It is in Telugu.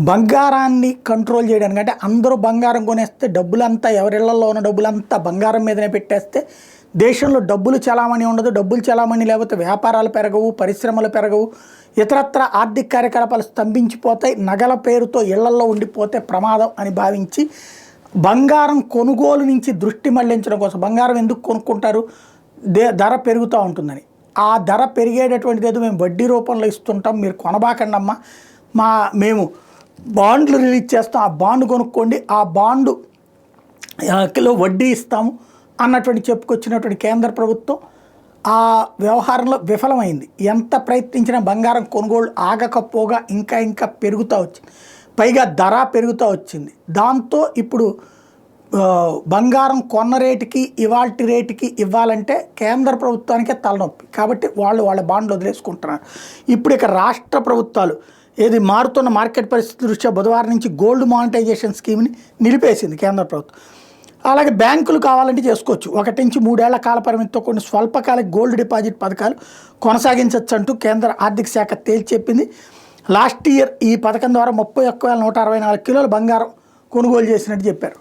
బంగారాన్ని కంట్రోల్ చేయడానికి అంటే అందరూ బంగారం కొనేస్తే డబ్బులంతా ఎవరిళ్లలో ఉన్న డబ్బులంతా బంగారం మీదనే పెట్టేస్తే దేశంలో డబ్బులు చలామణి ఉండదు. డబ్బులు చలామణి లేకపోతే వ్యాపారాలు పెరగవు, పరిశ్రమలు పెరగవు, ఇతరత్ర ఆర్థిక కార్యకలాపాలు స్తంభించిపోతాయి. నగల పేరుతో ఇళ్లల్లో ఉండిపోతే ప్రమాదం అని భావించి బంగారం కొనుగోలు నుంచి దృష్టి మళ్లించడం కోసం బంగారం ఎందుకు కొనుక్కుంటారు? ధర పెరుగుతూ ఉంటుందని. ఆ ధర పెరిగేటటువంటిది ఏదో మేము వడ్డీ రూపంలో ఇస్తుంటాం, మీరు కొనబాకండి అమ్మా, మేము బాండ్లు రిలీజ్ చేస్తాం, ఆ బాండ్ కొనుక్కోండి, ఆ బాండు కిలో వడ్డీ ఇస్తాము అన్నటువంటి చెప్పుకొచ్చినటువంటి కేంద్ర ప్రభుత్వం ఆ వ్యవహారంలో విఫలమైంది. ఎంత ప్రయత్నించినా బంగారం కొనుగోలు ఆగకపోగా ఇంకా పెరుగుతూ వచ్చింది. పైగా ధర పెరుగుతూ వచ్చింది. దాంతో ఇప్పుడు బంగారం కొన్న రేటుకి ఇవాల్టి రేటుకి ఇవ్వాలంటే కేంద్ర ప్రభుత్వానికే తలనొప్పి. కాబట్టి వాళ్ళ బాండ్లు వదిలేసుకుంటున్నారు. ఇప్పుడు ఇక రాష్ట్ర ప్రభుత్వాలు ఏది మారుతున్న మార్కెట్ పరిస్థితి దృష్ట్యా బుధవారం నుంచి గోల్డ్ మానిటైజేషన్ స్కీమ్ని నిలిపేసింది కేంద్ర ప్రభుత్వం. అలాగే బ్యాంకులు కావాలంటే చేసుకోవచ్చు. 1 నుంచి 3 ఏళ్ల కాల పరిమితితో కొన్ని స్వల్పకాలిక గోల్డ్ డిపాజిట్ పథకాలు కొనసాగించవచ్చు అంటూ కేంద్ర ఆర్థిక శాఖ తేల్చి చెప్పింది. లాస్ట్ ఇయర్ ఈ పథకం ద్వారా 31,164 కిలోల బంగారం కొనుగోలు చేసినట్టు చెప్పారు.